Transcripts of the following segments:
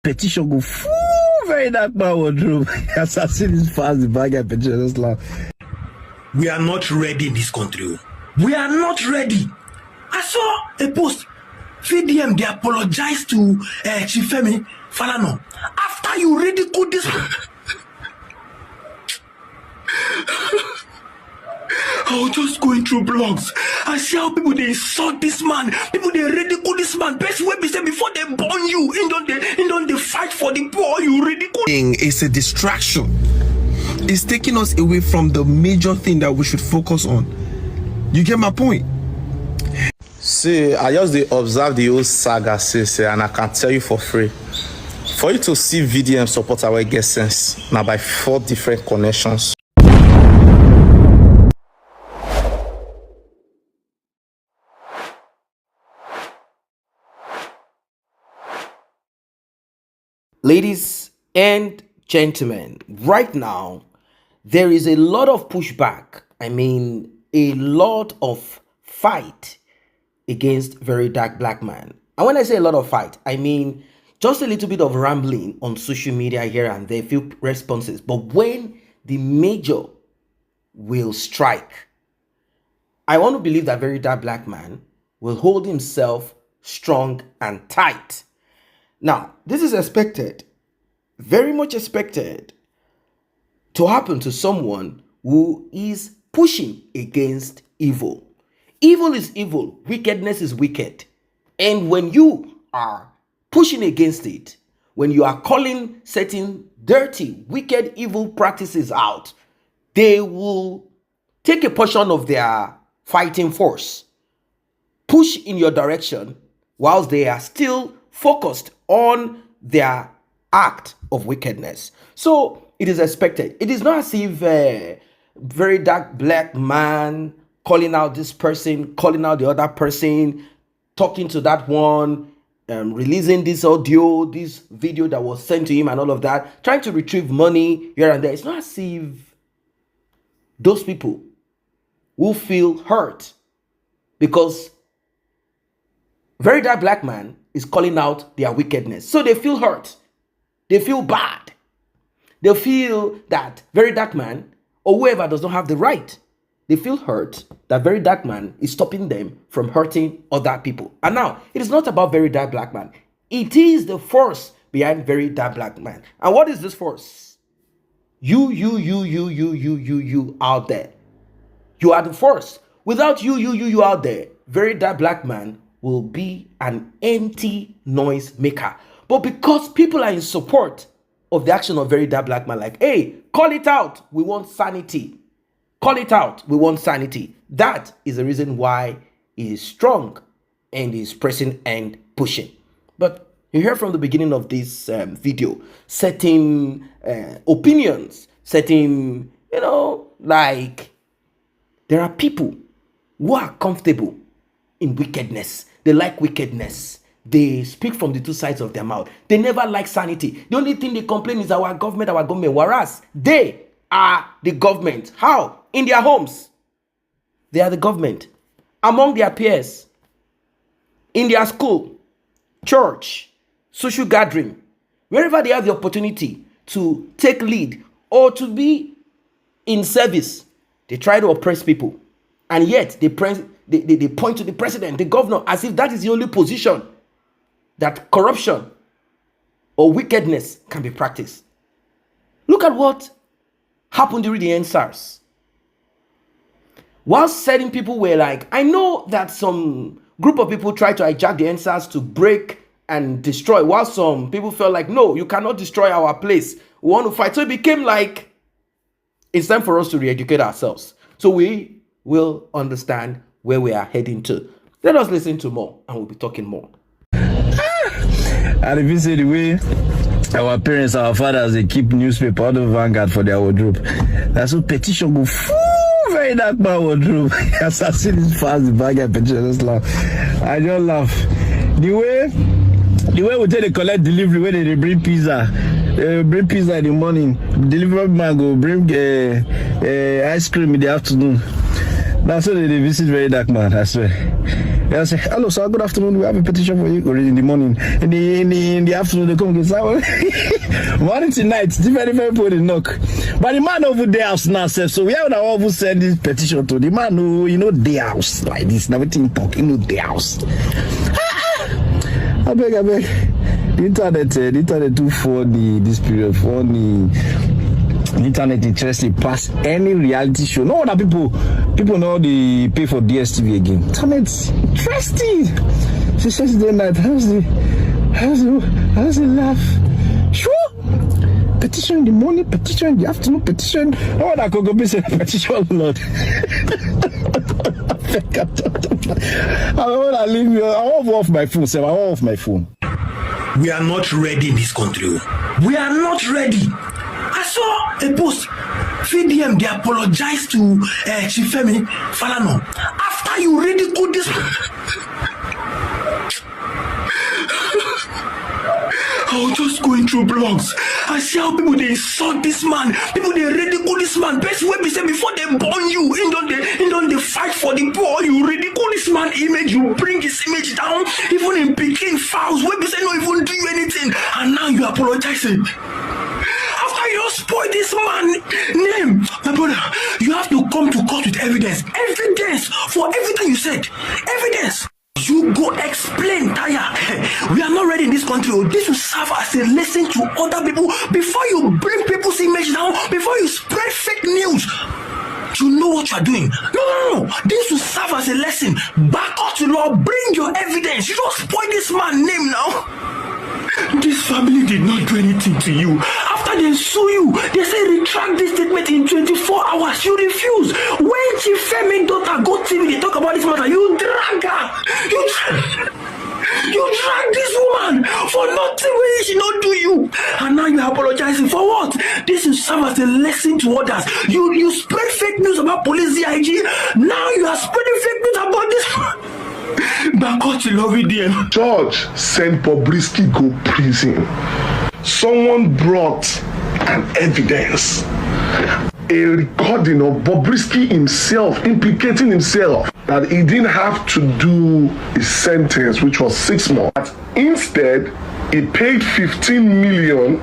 petition go full very dark man wardrobe. As I see this fast, the bag of petition, just laugh. We are not ready in this country. We are not ready. I saw a post. VDM, they apologized to Chief Femi Falana. After you ridicule this I was just going through blogs. I see how people they insult this man. People they ridicule this man. Best way be said before they burn you. In don't they fight for the poor. You ridicule. It's a distraction. It's taking us away from the major thing that we should focus on. You get my point? See, I just observe the whole saga, and I can tell you for free. For you to see VDM support our get sense now by 4 different connections. Ladies and gentlemen, right now, there is a lot of pushback. I mean, a lot of fight against VERYDARKMAN. And when I say a lot of fight, I mean just a little bit of rambling on social media here and there, few responses. But when the major will strike, I want to believe that VERYDARKMAN will hold himself strong and tight. Now, this is expected, very much expected, to happen to someone who is pushing against evil. Evil is evil, wickedness is wicked. And when you are pushing against it, when you are calling certain dirty, wicked, evil practices out, they will take a portion of their fighting force, push in your direction, whilst they are still focused on their act of wickedness. So it is expected. It is not as if VERYDARKMAN calling out this person, calling out the other person, talking to that one, releasing this audio, this video that was sent to him and all of that, trying to retrieve money here and there. It's not as if those people will feel hurt because VERYDARKMAN is calling out their wickedness. So they feel hurt. They feel bad. They feel that VERYDARKMAN or whoever does not have the right. They feel hurt that VERYDARKMAN is stopping them from hurting other people. And now, it is not about VERYDARKMAN. It is the force behind VERYDARKMAN. And what is this force? You out there. You are the force. Without you out there, VERYDARKMAN will be an empty noise maker. But because people are in support of the action of VERYDARKMAN, like, hey, call it out. We want sanity. Call it out. We want sanity. That is the reason why he is strong and is pressing and pushing. But you heard from the beginning of this video, certain opinions, certain, like there are people who are comfortable in wickedness. They like wickedness. They speak from the two sides of their mouth. They never like sanity. The only thing they complain is our government. Whereas they are the government. How? In their homes. They are the government. Among their peers. In their school. Church. Social gathering. Wherever they have the opportunity to take lead or to be in service, they try to oppress people. And yet they point to the president, the governor, as if that is the only position that corruption or wickedness can be practiced. Look at what happened during the NSARS. While certain people were like, I know that some group of people tried to hijack the NSARS to break and destroy, while some people felt like, no, you cannot destroy our place. We want to fight. So it became like, it's time for us to re-educate ourselves. So we will understand where we are heading to. Let us listen to more and we'll be talking more. And if you see the way our parents, our fathers, they keep newspaper out of Vanguard for their wardrobe. That's what petition go full VERYDARKMAN wardrobe. As I see this fast, the bag of petition, I just laugh. I just laugh. The way we take the collect delivery, when they bring pizza. They bring pizza in the morning. Delivery man go bring ice cream in the afternoon. That's why they visit VERYDARKMAN, I swear. I say, hello, sir, good afternoon. We have a petition for you already in the morning. In the afternoon, they come get sour. Morning to night, different people they knock. But the man over there house now says, so we have now all send this petition to the man who, their house like this. Now everything talk, their house. I beg. The internet too funny this period, funny. The internet interesting past any reality show. No other people know they pay for DSTV again. Internet's interesting. She says the night, how's the laugh? Sure. Petition in the morning, petition in the afternoon, petition. Oh, that could be a petition, Lord. I want to leave you. I want off my phone, sir. I want off my phone. We are not ready in this country. We are not ready. I saw a post. VDM, they apologized to Chief Falano after you ridiculed this. I was just going through blogs. I see how people they insult this man. People they ridicule this man. Best way be say before they burn you, in don't they fight for the poor. You ridicule this man image. You bring his image down. Even in picking fouls, where be say no even do you anything, and now you apologizing. After you spoil this man name, my brother, you have to come to court with evidence. Evidence for everything you said. Evidence. You go explain, Taya. We are not ready in this country. This will serve as a lesson to other people before you bring people's image down, before you spread fake news. You know what you are doing. No. This will serve as a lesson. Back up to law. Bring your evidence. You don't spoil this man's name now. This family did not do anything to you. After they sue you, they say retract this statement in 24 hours. You refuse. When Chief Femi's daughter go TV, they talk about this matter. You drag her. You drag this woman for nothing when she not do you. And now you're apologizing for what? This will serve as a lesson to others. You spread fake news about police DIG. Now you are spreading fake news about this. George sent Bobrisky go prison. Someone brought an evidence, a recording of Bobrisky himself implicating himself that he didn't have to do his sentence, which was 6 months. Instead, he paid 15 million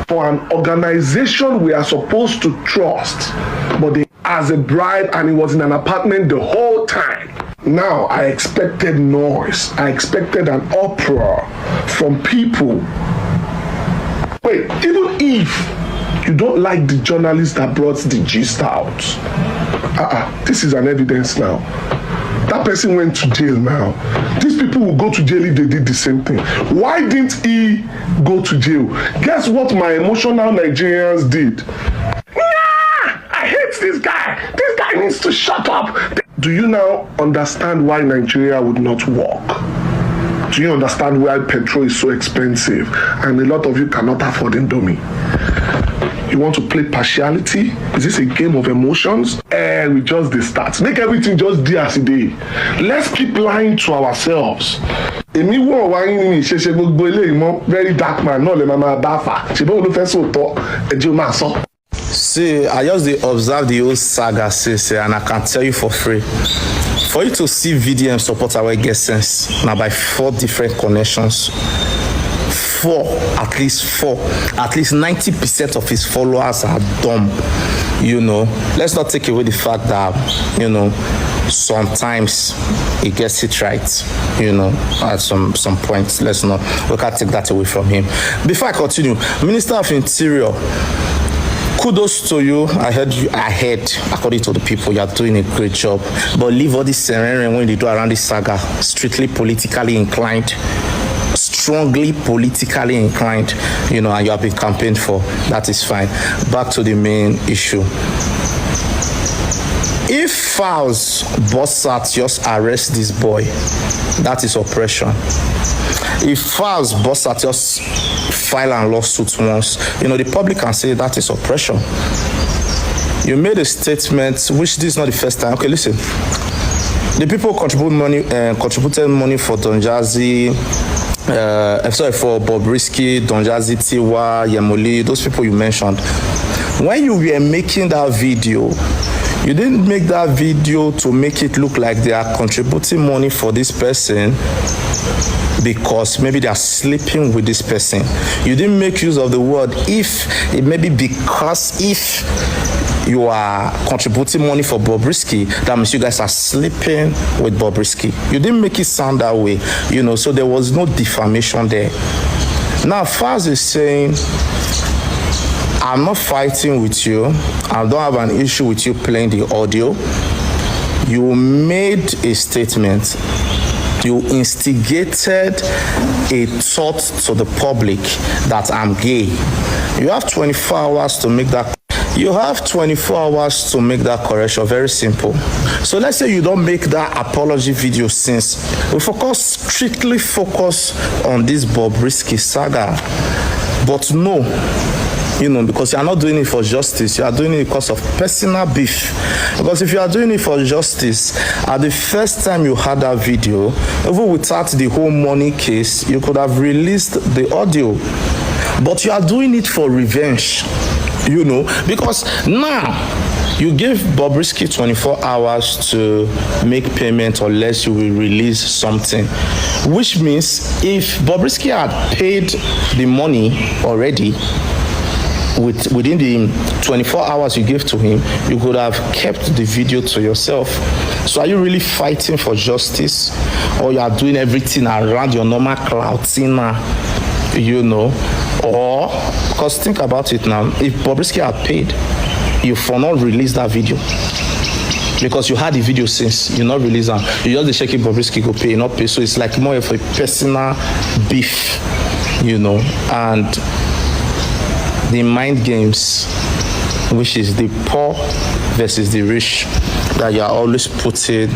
for an organization we are supposed to trust, but as a bribe, and he was in an apartment the whole time. Now, I expected noise. I expected an uproar from people. Wait, even if you don't like the journalist that brought the gist out, this is an evidence now. That person went to jail now. These people will go to jail if they did the same thing. Why didn't he go to jail? Guess what my emotional Nigerians did? I hate this guy. This guy needs to shut up. Do you now understand why Nigeria would not work? Do you understand why petrol is so expensive and a lot of you cannot afford Indomie? You want to play partiality? Is this a game of emotions? We just the start. Make everything just do as it is. Let's keep lying to ourselves. Very dark man, no le mama bafa. See, I just observe the whole saga, and I can tell you for free. For you to see VDM support our get sense, now by 4 different connections. At least 90% of his followers are dumb. Let's not take away the fact that, sometimes he gets it right, at some points. We can't take that away from him. Before I continue, Minister of Interior, kudos to you. I heard, according to the people, you are doing a great job. But leave all this serene when they do around this saga, strictly politically inclined, strongly politically inclined, and you have been campaigned for. That is fine. Back to the main issue. If Files Bossat just arrest this boy, that is oppression. If Files Bossat just file a lawsuit once, the public can say that is oppression. You made a statement, which this is not the first time. Okay, listen. The people contributed money for Don Jazzy, for Bobrisky, Don Jazzy, Tiwa, Yemoli, those people you mentioned. When you were making that video, You didn't make that video to make it look like they are contributing money for this person because maybe they are sleeping with this person. You didn't make use of the word if, it may be because if you are contributing money for Bobrisky, that means you guys are sleeping with Bobrisky. You didn't make it sound that way, you know, so there was no defamation there. Now, Faz is saying, I'm not fighting with you. I don't have an issue with you playing the audio. You made a statement. You instigated a thought to the public that I'm gay. You have 24 hours to make that. You have 24 hours to make that correction. Very simple. So let's say you don't make that apology video, since we strictly focus on this Bobrisky saga. But no, you know, because you are not doing it for justice, you are doing it because of personal beef. Because if you are doing it for justice, at the first time you had that video, even without the whole money case, you could have released the audio. But you are doing it for revenge, you know, because now you give Bobrisky 24 hours to make payment unless you will release something. Which means if Bobrisky had paid the money already, within the 24 hours you gave to him, you could have kept the video to yourself. So are you really fighting for justice, or you are doing everything around your normal cloutina, you know? Or, because think about it now, if Bobrisky had paid, you for not release that video, because you had the video since you not release them, you just check if Bobrisky go pay, not pay. So it's like more of a personal beef, you know, and the mind games, which is the poor versus the rich, that you are always putting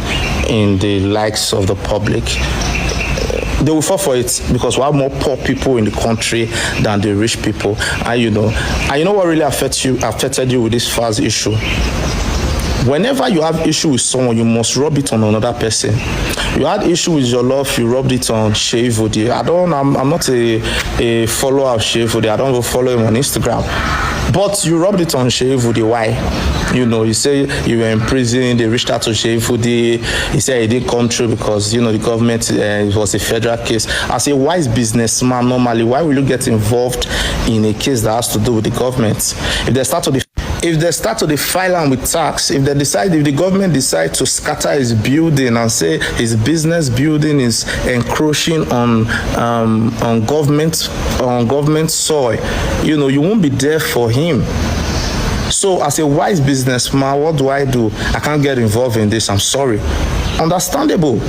in the likes of the public. They will fall for it because we have more poor people in the country than the rich people. And you know what really affected you with this Faz issue? Whenever you have issue with someone, you must rub it on another person. You had issue with your love, you rubbed it on Shey Vudi. I'm not a follower of Shey Vudi. I don't even follow him on Instagram. But you rubbed it on Shey Vudi. Why? You know, you say you were in prison, they reached out to Shey Vudi. He said it didn't come true because, you know, the government, it was a federal case. As a wise businessman, normally, why will you get involved in a case that has to do with the government? If they start to file him with tax, if the government decide to scatter his building and say his business building is encroaching on government soil, you know, you won't be there for him. So as a wise businessman, what do? I can't get involved in this. I'm sorry. Understandable.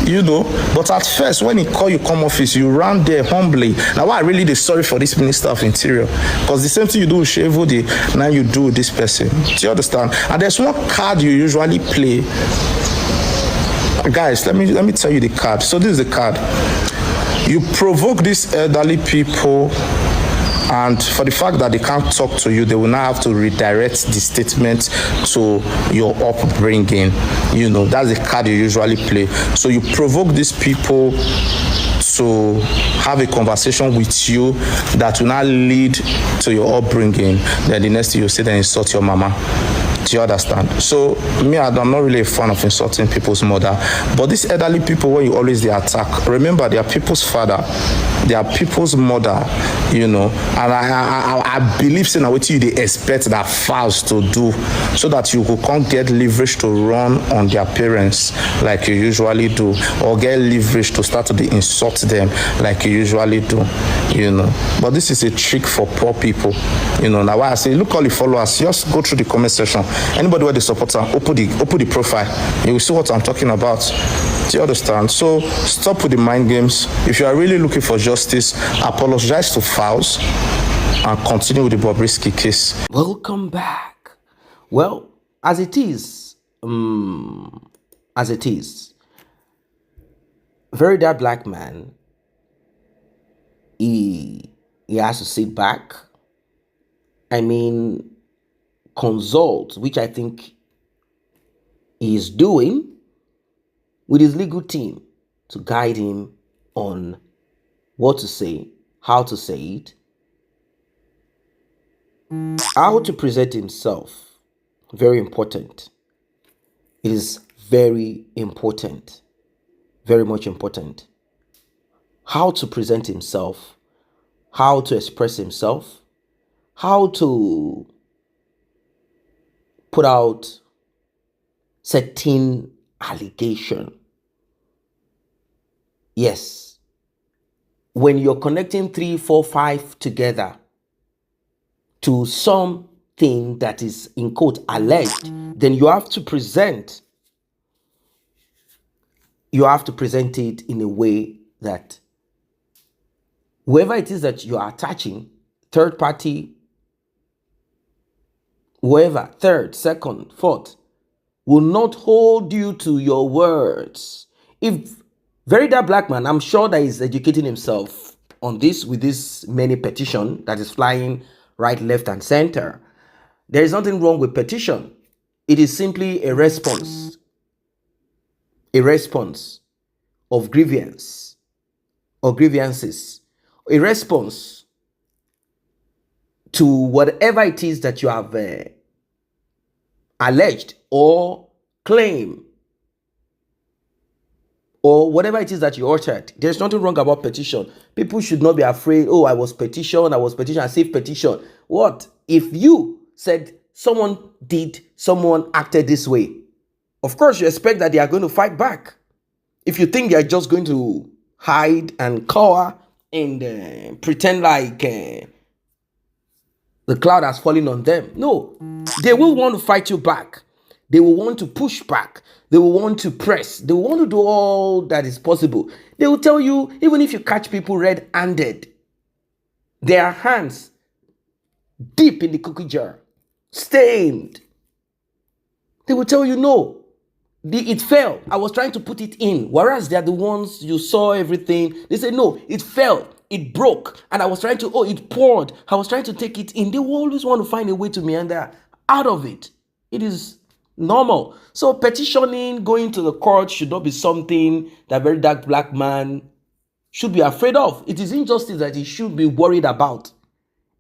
You know, but at first, when he call you come office, you ran there humbly. Now, why I really sorry for this Minister of Interior? Because the same thing you do with Shey Vudi, now you do with this person. Do you understand? And there's one card you usually play. Guys, let me tell you the card. So this is the card. You provoke these elderly people, and for the fact that they can't talk to you, they will now have to redirect the statement to your upbringing. You know, that's the card you usually play. So you provoke these people to have a conversation with you that will now lead to your upbringing. Then the next thing you say, then insult your mama. Do you understand? So me, I'm not really a fan of insulting people's mother. But these elderly people, when you always they attack, remember they are people's father, they are people's mother, you know. And I believe saying what you they expect that Faz to do, so that you can't get leverage to run on their parents like you usually do, or get leverage to start to insult them like you usually do, you know. But this is a trick for poor people, you know. Now why I say, look all the followers, just go through the comment section. Anybody where the supporter, open the profile, you will see what I'm talking about. Do you understand? So stop with the mind games. If you are really looking for justice, apologize to Faz and continue with the Bobrisky case. Welcome back. Well, as it is, very dark black man, he has to sit back. I mean, consult, which I think he is doing, with his legal team to guide him on what to say, how to say it, how to present himself. Very important. It is very important, very much important. How to present himself, how to express himself, how to put out certain allegation. Yes. When you're connecting 3, 4, 5 together to something that is in quote alleged, then you have to present it in a way that whoever it is that you are attaching, third party, whoever, third, second, fourth, will not hold you to your words. If VERYDARKMAN, I'm sure that he's educating himself on this with this many petition that is flying right, left, and center. There is nothing wrong with petition. It is simply a response of grievance or grievances, a response to whatever it is that you have alleged or claim, or whatever it is that you uttered. There's nothing wrong about petition. People should not be afraid, oh, I was petition, I saved petition. What? If you said someone acted this way, of course you expect that they are going to fight back. If you think they are just going to hide and cower and pretend like the cloud has fallen on them, no, they will want to fight you back. They will want to push back. They will want to press. They will want to do all that is possible. They will tell you, even if you catch people red-handed, their hands deep in the cookie jar, stained, they will tell you, no, it fell. I was trying to put it in. Whereas they are the ones you saw everything. They say, no, it fell. It broke. And I was trying to, it poured. I was trying to take it in. They will always want to find a way to meander out of it. It is normal. So petitioning, going to the court should not be something that VERYDARKMAN should be afraid of. It is injustice that he should be worried about.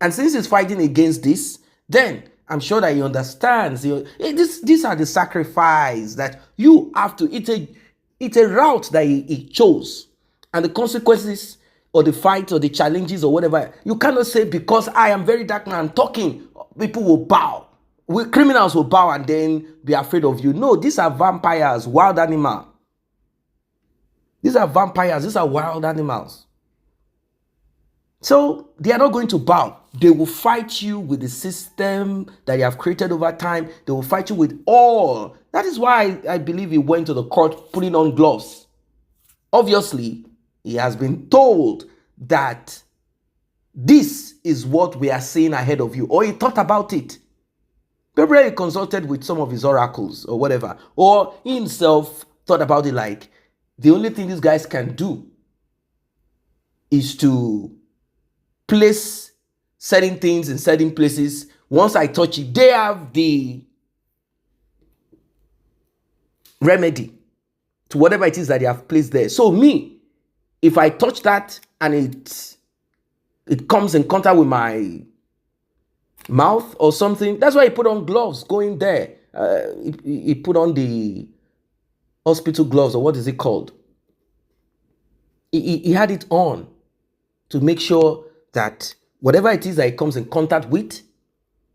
And since he's fighting against this, then I'm sure that he understands. These are the sacrifice that you have to. It's a route that he chose. And the consequences or the fight or the challenges or whatever, you cannot say because I am VERYDARKMAN talking, people will bow. Criminals will bow and then be afraid of you. No, these are vampires, wild animals. These are vampires. These are wild animals. So they are not going to bow. They will fight you with the system that you have created over time. They will fight you with all. That is why I believe he went to the court putting on gloves. Obviously, he has been told that this is what we are seeing ahead of you. Or he thought about it. Maybe he consulted with some of his oracles or whatever. Or he himself thought about it like, the only thing these guys can do is to place certain things in certain places. Once I touch it, they have the remedy to whatever it is that they have placed there. So me, if I touch that and it comes in contact with my mouth or something, that's why he put on gloves going there. He put on the hospital gloves, or what is it called? He had it on to make sure that whatever it is that he comes in contact with,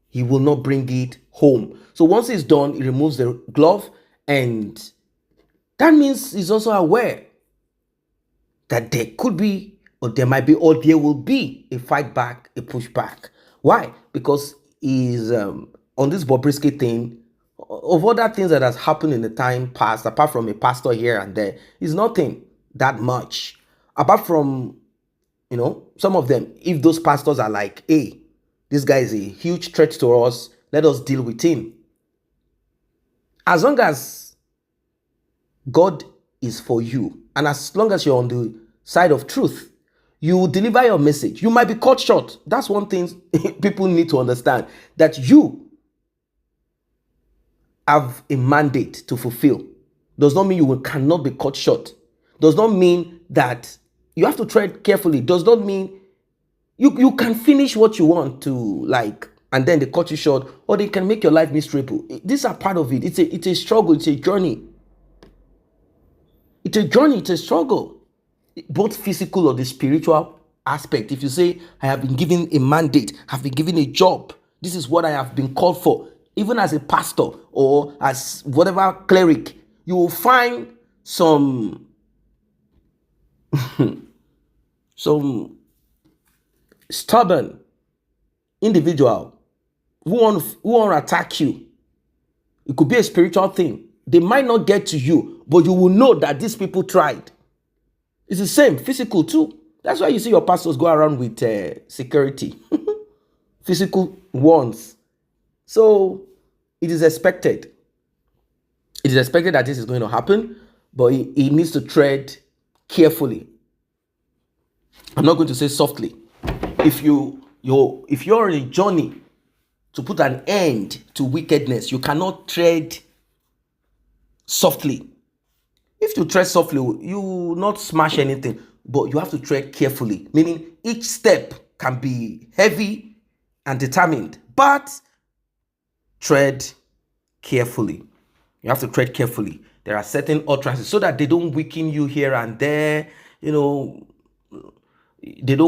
he will not bring it home. So once he's done, he removes the glove, and that means he's also aware that there could be, or there might be, or there will be a fight back, a pushback. Why? Because he's on this Bobrisky thing. Of other things that has happened in the time past, apart from a pastor here and there, is nothing that much. Apart from, some of them, if those pastors are like, hey, this guy is a huge threat to us, let us deal with him. As long as God is for you, and as long as you're on the side of truth, you will deliver your message. You might be cut short. That's one thing people need to understand, that you have a mandate to fulfill. Does not mean you cannot be cut short. Does not mean that you have to tread carefully. Does not mean you can finish what you want to, like, and then they cut you short, or they can make your life miserable. These are part of it. It's a struggle. It's a journey. It's a journey. It's a struggle, both physical or the spiritual aspect. If you say, I have been given a mandate, have been given a job, this is what I have been called for, even as a pastor or as whatever cleric, you will find some some stubborn individual who want to attack you. It could be a spiritual thing. They might not get to you, but you will know that these people tried. It's the same, physical too. That's why you see your pastors go around with security, physical ones. So it is expected. It is expected that this is going to happen, but he needs to tread carefully. I'm not going to say softly. If you're on a journey to put an end to wickedness, you cannot tread softly. If you tread softly, you will not smash anything, but you have to tread carefully, meaning each step can be heavy and determined, but tread carefully. You have to tread carefully. There are certain utterances so that they don't weaken you here and there, they don't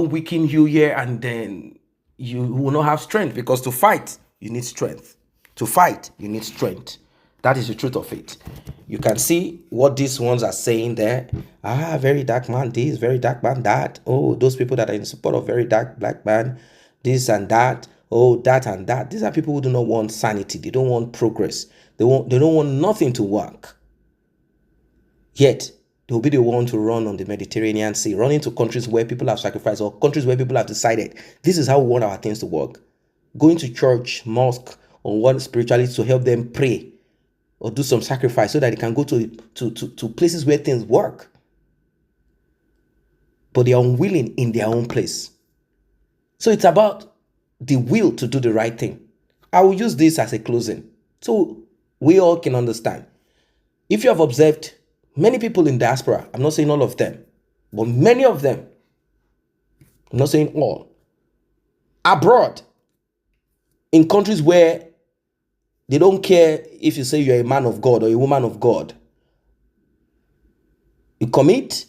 weaken you here and then you will not have strength, because to fight, you need strength. To fight, you need strength. That is the truth of it. You can see what these ones are saying there. Very dark man this, very dark man that. Oh, those people that are in support of very dark black man, this and that. Oh, that and that. These are people who do not want sanity. They don't want progress. They don't want nothing to work. Yet, they will be the one to run on the Mediterranean Sea, running to countries where people have sacrificed or countries where people have decided this is how we want our things to work. Going to church, mosque, or one spirituality to help them pray or do some sacrifice so that they can go to places where things work. But they are unwilling in their own place. So it's about the will to do the right thing. I will use this as a closing so we all can understand. If you have observed, many people in diaspora, I'm not saying all of them, but many of them, I'm not saying all, abroad, in countries where they don't care if you say you're a man of God or a woman of God. You commit,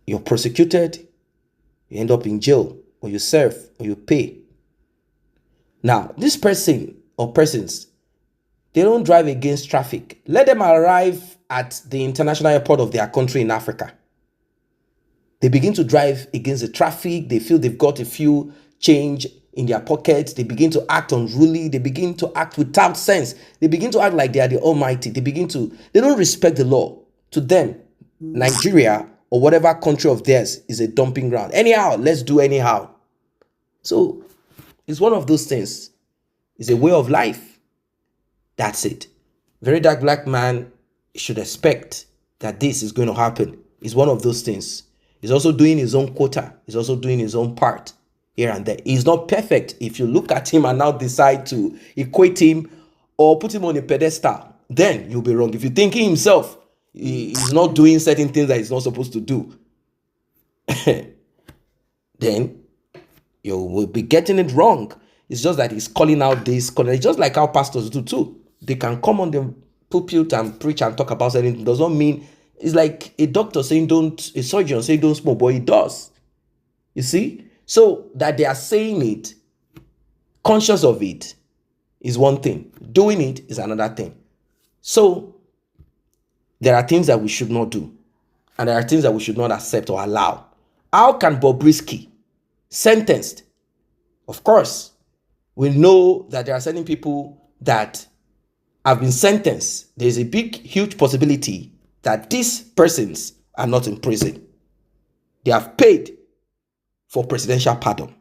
you're prosecuted, you end up in jail, or you serve, or you pay. Now, this person or persons, they don't drive against traffic. Let them arrive at the international airport of their country in Africa. They begin to drive against the traffic. They feel they've got a few change in their pockets. They begin to act unruly. They begin to act without sense. They begin to act like they are the Almighty. They don't respect the law. To them, Nigeria or whatever country of theirs is a dumping ground. Anyhow, let's do anyhow. So it's one of those things. It's a way of life. That's it. Very dark black man should expect that this is going to happen. It's one of those things. He's also doing his own quota. He's also doing his own part here and there. He's not perfect. If you look at him and now decide to equate him or put him on a pedestal, then you'll be wrong. If you think he himself is not doing certain things that he's not supposed to do, then you will be getting it wrong. It's just that he's calling out this. It's just like how pastors do too. They can come on the pulpit and preach and talk about certain things. Does not mean it's like a doctor saying a surgeon saying don't smoke, but he does. You see? So that they are saying it, conscious of it, is one thing. Doing it is another thing. So there are things that we should not do. And there are things that we should not accept or allow. How can Bobrisky, sentenced? Of course, we know that there are certain people that have been sentenced. There is a big, huge possibility that these persons are not in prison. They have paid for presidential pardon.